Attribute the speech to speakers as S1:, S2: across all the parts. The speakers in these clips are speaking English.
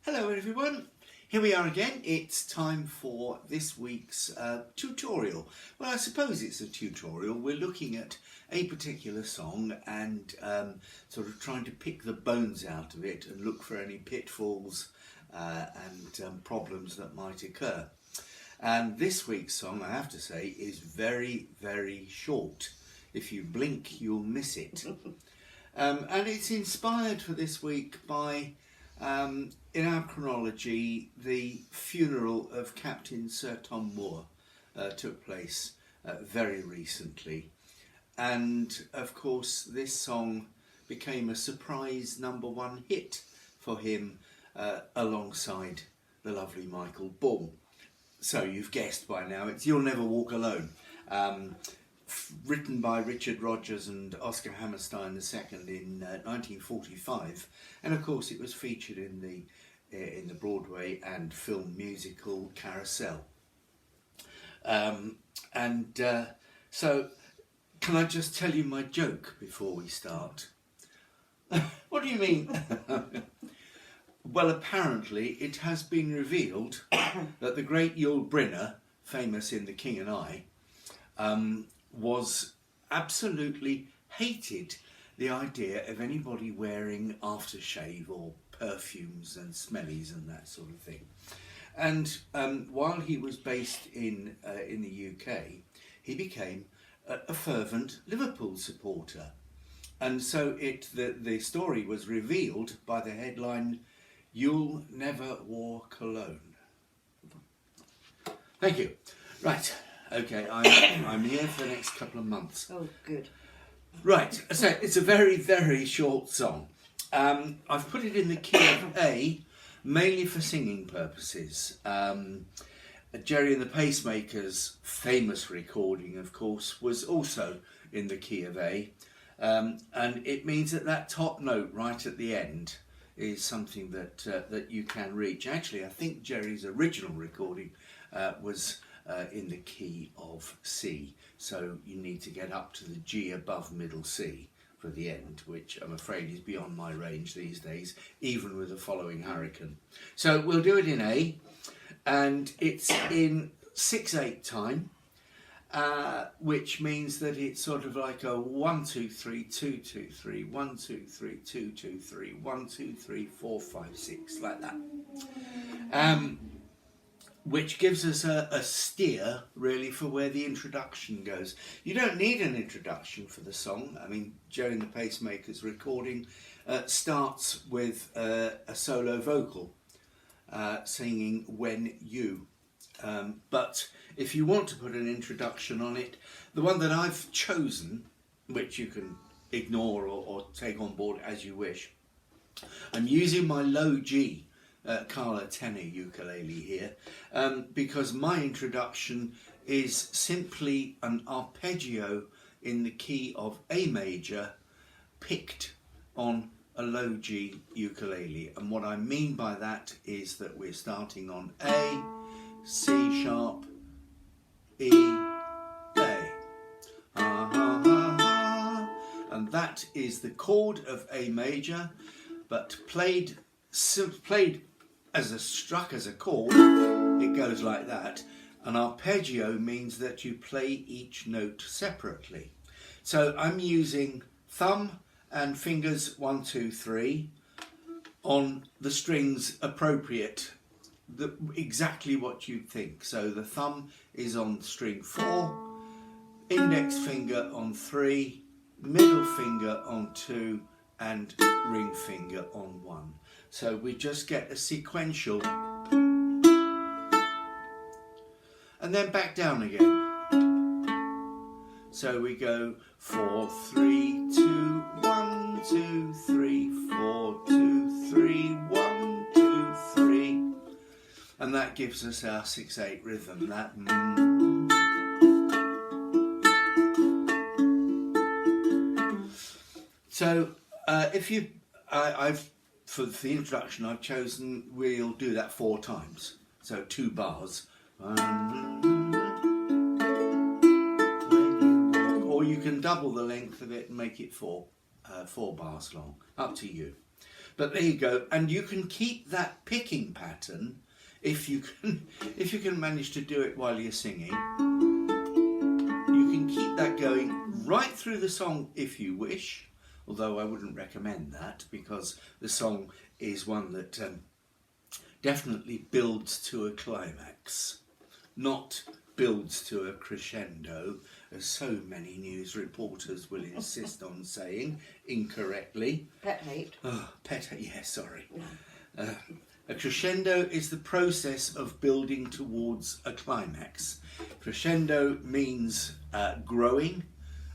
S1: Hello everyone, here we are again. It's time for this week's tutorial. Well, I suppose it's a tutorial. We're looking at a particular song and sort of trying to pick the bones out of it and look for any pitfalls and problems that might occur. And this week's song, I have to say, is very, very short. If you blink, you'll miss it. And it's inspired for this week by in our chronology, the funeral of Captain Sir Tom Moore took place very recently. And of course, this song became a surprise #1 hit for him alongside the lovely Michael Ball. So you've guessed by now, it's You'll Never Walk Alone. Written by Richard Rodgers and Oscar Hammerstein II in 1945, and of course it was featured in the Broadway and film musical Carousel. So can I just tell you my joke before we start? What do you mean? Well, apparently it has been revealed that the great Yul Brynner, famous in The King and I, was absolutely hated the idea of anybody wearing aftershave or perfumes and smellies and that sort of thing. And while he was based in the UK, he became a fervent Liverpool supporter. And so the story was revealed by the headline, "You'll Never Walk Alone." Thank you. Right. Okay, I'm here for the next couple of months.
S2: Oh, good.
S1: Right, so it's a very, very short song. I've put it in the key of A, mainly for singing purposes. Jerry and the Pacemakers' famous recording, of course, was also in the key of A. And it means that top note right at the end is something that you can reach. Actually, I think Jerry's original recording was in the key of C, so you need to get up to the G above middle C for the end, which I'm afraid is beyond my range these days, even with the following hurricane. So we'll do it in A, and it's in 6/8 time, which means that it's sort of like a 1 2 3 2 2 3 1 2 3 2 2 3 1 2 3 4 5 6, like that. Which gives us a steer, really, for where the introduction goes. You don't need an introduction for the song. I mean, Jerry and the Pacemakers' recording starts with a solo vocal singing "When You." But if you want to put an introduction on it, the one that I've chosen, which you can ignore or take on board as you wish, I'm using my low G Carla tenor ukulele here, because my introduction is simply an arpeggio in the key of A major picked on a low G ukulele. And what I mean by that is that we're starting on A, C sharp, E, A. And that is the chord of A major, but played struck as a chord, it goes like that. An arpeggio means that you play each note separately. So I'm using thumb and fingers 1 2 3 on the strings appropriate, exactly what you'd think. So the thumb is on string 4, index finger on 3, middle finger on 2, and ring finger on 1. So we just get a sequential, and then back down again. So we go 4 3 2 1 2 3 4 2 3 1 2 3, and that gives us our 6/8 rhythm. That So if you, I've for the introduction I've chosen, we'll do that 4 times, so 2 bars. Or you can double the length of it and make it 4 bars long, up to you. But there you go, and you can keep that picking pattern if you can manage to do it while you're singing. You can keep that going right through the song if you wish, although I wouldn't recommend that because the song is one that definitely builds to a climax, not builds to a crescendo, as so many news reporters will insist on saying incorrectly.
S2: Pet hate.
S1: Oh, yeah, sorry. A crescendo is the process of building towards a climax. Crescendo means growing,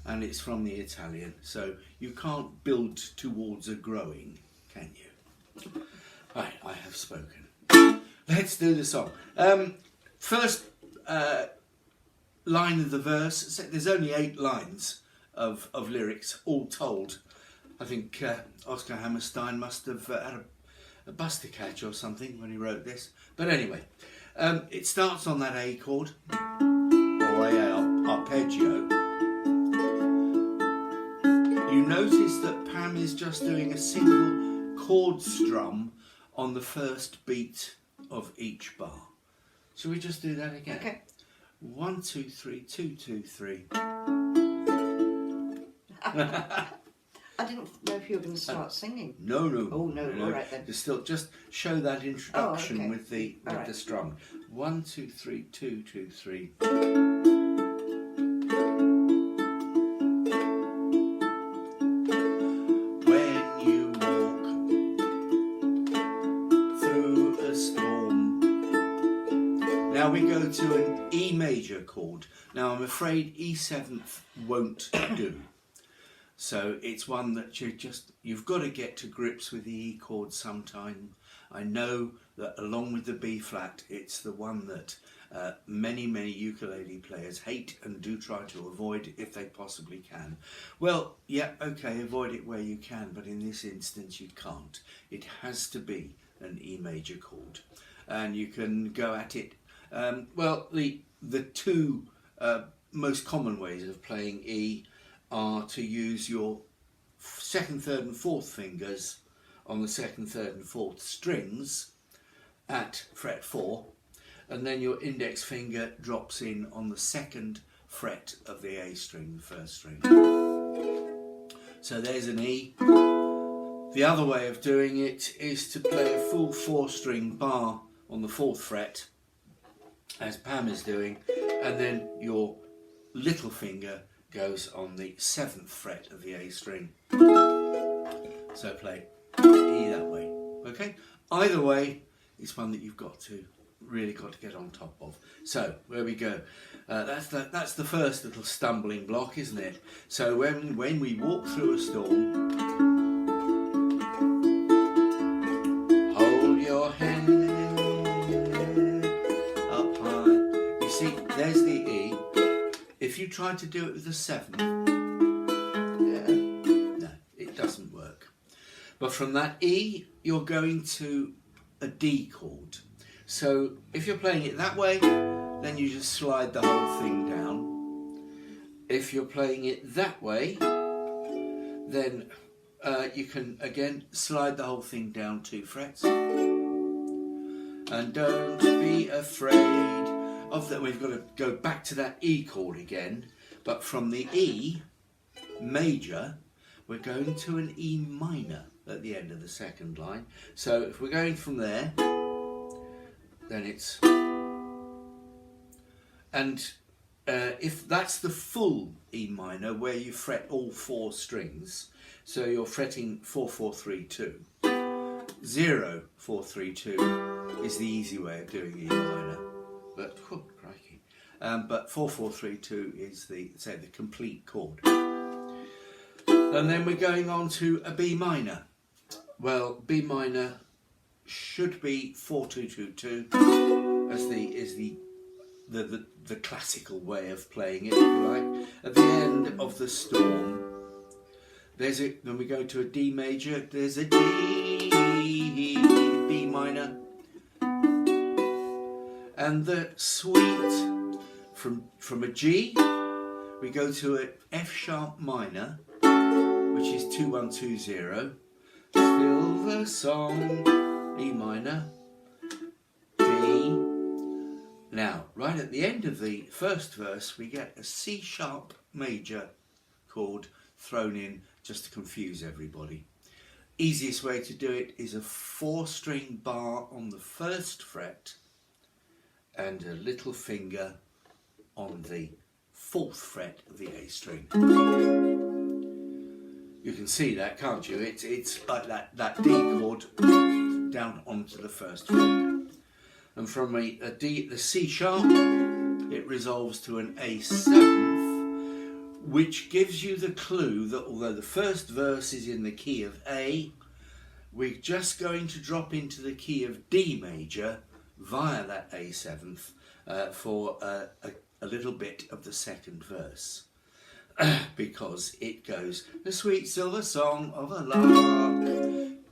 S1: and it's from the Italian, so you can't build towards a growing, can you? Right, I have spoken. Let's do the song. First line of the verse, there's only 8 lines of lyrics, all told. I think Oscar Hammerstein must have had a bus to catch or something when he wrote this. But anyway, it starts on that A chord, or arpeggio. You notice that Pam is just doing a single chord strum on the first beat of each bar. Shall we just do that again?
S2: Okay.
S1: 1, 2, 3, 2, 2, 3.
S2: I didn't know if you were going to start singing.
S1: No.
S2: Oh no! All right then.
S1: Just show that introduction
S2: okay.
S1: with the strum. 1, 2, 3, 2, 2, 3. When you walk through a storm. Now we go to an E major chord. Now I'm afraid E7 won't do. So it's one that you've got to get to grips with the E chord sometime. I know that along with the B flat, it's the one that many ukulele players hate and do try to avoid if they possibly can. Well, yeah, okay, avoid it where you can, but in this instance you can't. It has to be an E major chord. And you can go at it, well, the 2 most common ways of playing E are to use your 2nd, 3rd and 4th fingers on the 2nd, 3rd and 4th strings at fret 4, and then your index finger drops in on the 2nd fret of the A string, the 1st string. So there's an E. The other way of doing it is to play a full 4-string bar on the 4th fret, as Pam is doing, and then your little finger goes on the 7th fret of the A string. So play E that way. Okay? Either way, it's one that you've really got to get on top of. So where we go. That's the first little stumbling block, isn't it? So when we walk through a storm, hold your head up high. You see, there's the E. If you try to do it with the 7th, no, it doesn't work. But from that E, you're going to a D chord. So if you're playing it that way, then you just slide the whole thing down. If you're playing it that way, then you can again slide the whole thing down 2 frets. And don't be afraid of that. We've got to go back to that E chord again, but from the E major we're going to an E minor at the end of the 2nd line. So if we're going from there, then it's, and if that's the full E minor where you fret all 4 strings, so you're fretting 4, 4, 3, 2. 0, 4, 3, 2 is the easy way of doing E minor. But, oh, crikey. But 4, 4, 3, 2 is the complete chord. And then we're going on to a B minor. Well, B minor should be 4, 2, 2, 2 as the classical way of playing it, if you like. At the end of the storm, then we go to a D major. There's a D, B minor. And the suite from a G, we go to an F sharp minor, which is 2, 1, 2, 0. Still the silver song, E minor, D. Now, right at the end of the first verse, we get a C sharp major chord thrown in just to confuse everybody. Easiest way to do it is a 4-string bar on the 1st fret and a little finger on the 4th fret of the A string. You can see that, can't you? It's like that D chord down onto the 1st fret. And from the C sharp, it resolves to an A7th, which gives you the clue that although the first verse is in the key of A, we're just going to drop into the key of D major via that A7th for a little bit of the second verse. Because it goes, the sweet silver song of a lark,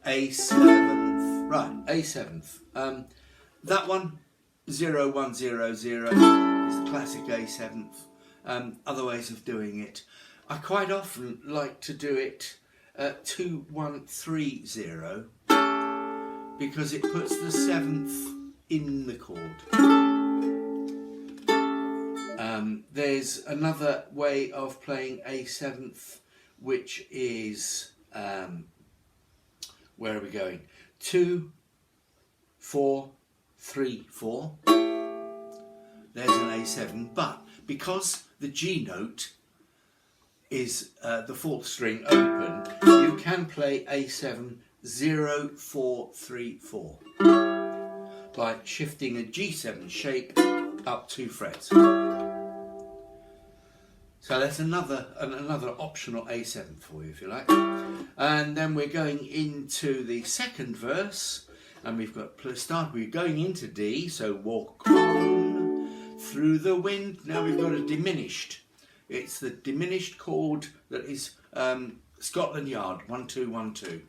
S1: A7th, right, A7th. That one, 0 1 0 0, is the classic A7th. Other ways of doing it, I quite often like to do it 2 1 3 0 because it puts the 7th in the chord. There's another way of playing A7th, which is, where are we going? 2 4 3 4. There's an A7, but because the G note is the 4th string open, you can play A7 0 4 3 4 by shifting a G7 shape up 2 frets. So that's another optional A7 for you, if you like. And then we're going into the second verse, and we've got we're going into D, so walk on through the wind. Now we've got a diminished. It's the diminished chord that is Scotland Yard, 1 2 1 2.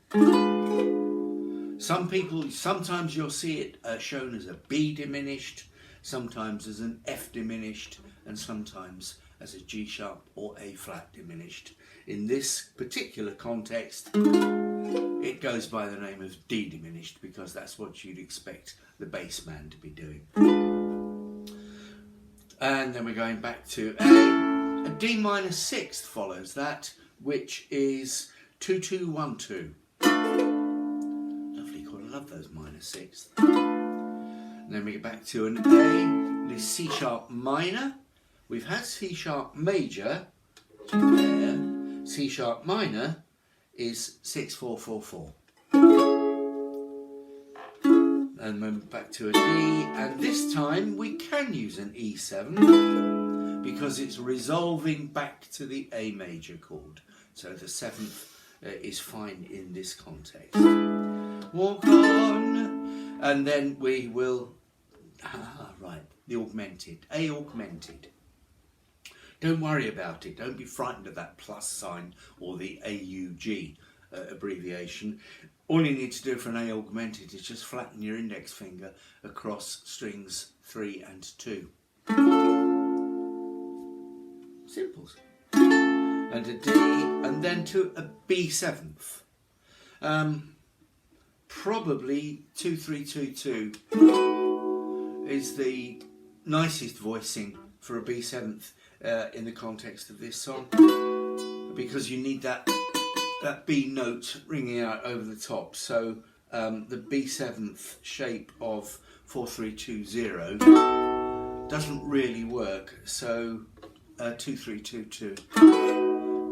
S1: Sometimes you'll see it shown as a B diminished, sometimes as an F diminished, and sometimes as a G sharp or A flat diminished. In this particular context, it goes by the name of D diminished because that's what you'd expect the bass man to be doing. And then we're going back to A D minor 6th follows that, which is 2 2 1 2. Lovely chord, I love those minor 6th. And then we get back to an A, the C sharp minor. We've had C sharp major, there. C sharp minor is 6 4 4 4. And then back to a D, and this time we can use an E7 because it's resolving back to the A major chord. So the 7th is fine in this context. Walk on, and then we will, right, the augmented, A augmented. Don't worry about it. Don't be frightened of that plus sign or the AUG abbreviation. All you need to do for an A augmented is just flatten your index finger across strings 3 and 2. Simples. And a D, and then to a B7th. Probably 2 3 2 2 is the nicest voicing for a B7th. In the context of this song, because you need that B note ringing out over the top. So the B7th shape of 4 3 2 0 doesn't really work. So 2 3 2 2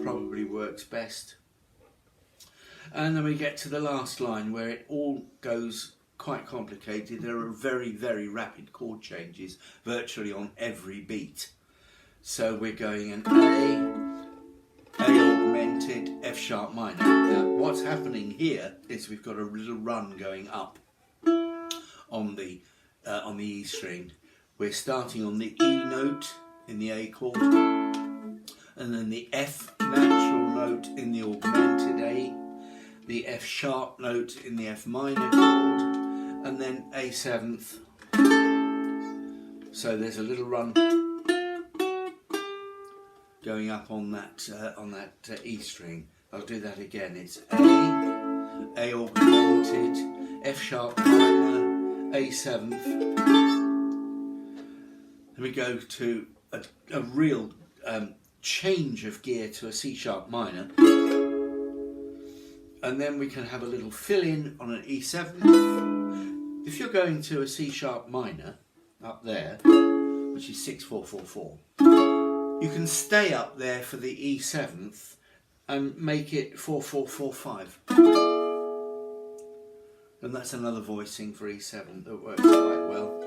S1: probably works best. And then we get to the last line where it all goes quite complicated. There are very, very rapid chord changes virtually on every beat. So we're going an A augmented, F sharp minor. Now what's happening here is we've got a little run going up on the E string. We're starting on the E note in the A chord, and then the F natural note in the augmented A, the F sharp note in the F minor chord, and then A7th. So there's a little run going up on that E string. I'll do that again. It's A augmented, augmented, F sharp minor, A seventh. Then we go to a real change of gear to a C sharp minor. And then we can have a little fill in on an E7. If you're going to a C sharp minor up there, which is 6-4-4-4, you can stay up there for the E7th and make it 4-4-4-5. And that's another voicing for E7 that works quite well.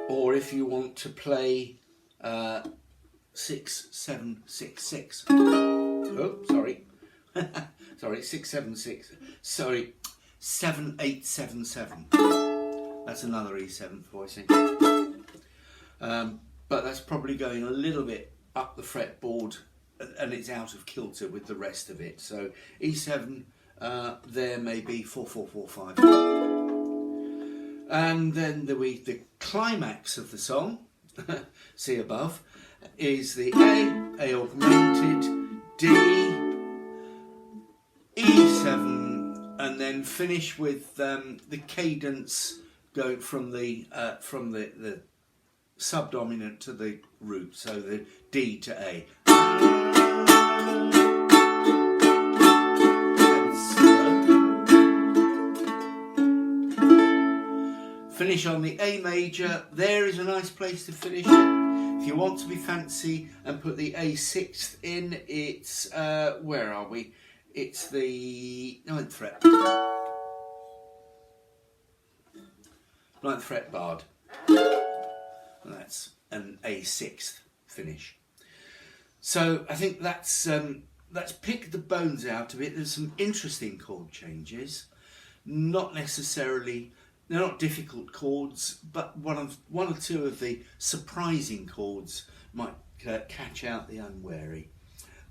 S1: Or if you want to play 6-7-6-6. Oh, sorry. Sorry, 6-7-6. Sorry, 7-8-7-7. That's another E7 voicing. But that's probably going a little bit up the fretboard, and it's out of kilter with the rest of it. So E7 there may be 4-4-4-5. And then the climax of the song, see above, is the A augmented, D, E7, and then finish with the cadence going from the subdominant to the root, so the D to A. Finish on the A major. There is a nice place to finish it. If you want to be fancy and put the A6th in, it's where are we? It's the 9th fret. 9th fret barred. And that's an A6th finish. So I think that's picked the bones out of it. There's some interesting chord changes, not necessarily. They're not difficult chords, but one or two of the surprising chords might catch out the unwary.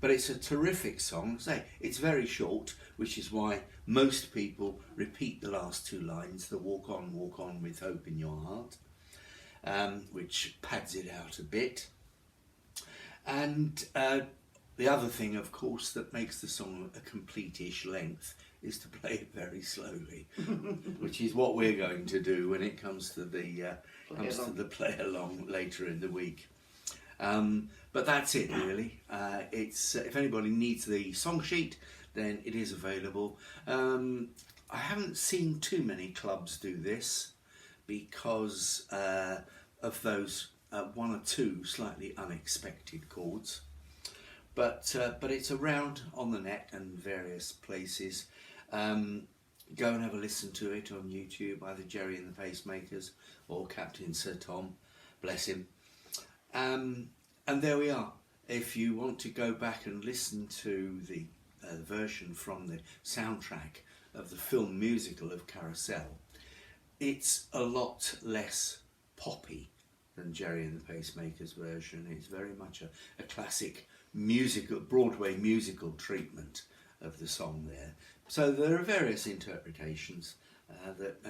S1: But it's a terrific song. Say, it's very short, which is why most people repeat the last two lines, the walk on with hope in your heart, which pads it out a bit. And the other thing, of course, that makes the song a complete-ish length is to play it very slowly, which is what we're going to do when it comes to the play along later in the week. But that's it really. It's if anybody needs the song sheet, then it is available. I haven't seen too many clubs do this because of those one or two slightly unexpected chords. But it's around on the net and various places. Go and have a listen to it on YouTube, either Jerry and the Pacemakers or Captain Sir Tom, bless him. And there we are. If you want to go back and listen to the version from the soundtrack of the film musical of Carousel, it's a lot less poppy than Jerry and the Pacemakers version. It's very much a classic musical, Broadway musical treatment of the song there. So there are various interpretations, but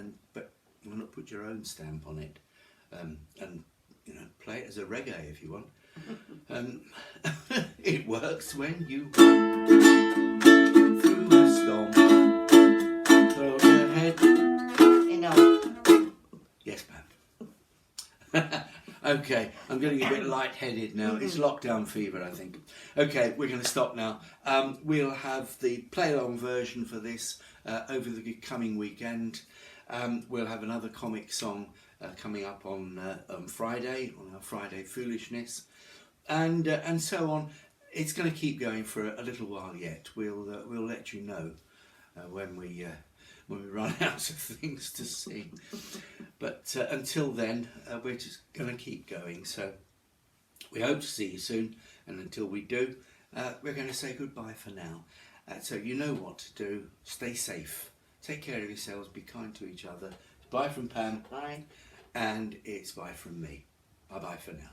S1: why not put your own stamp on it, and play it as a reggae if you want. It works when you through a storm, throw your head. Yes, ma'am. Okay, I'm getting a bit lightheaded now. It's lockdown fever, I think. Okay, we're going to stop now. We'll have the play-along version for this over the coming weekend. We'll have another comic song coming up on Friday, on our Friday Foolishness, and so on. It's going to keep going for a little while yet. We'll let you know when we run out of things to sing. But until then, we're just going to keep going. So we hope to see you soon. And until we do, we're going to say goodbye for now. So you know what to do. Stay safe. Take care of yourselves. Be kind to each other. Bye from Pam.
S2: Bye.
S1: And it's bye from me. Bye-bye for now.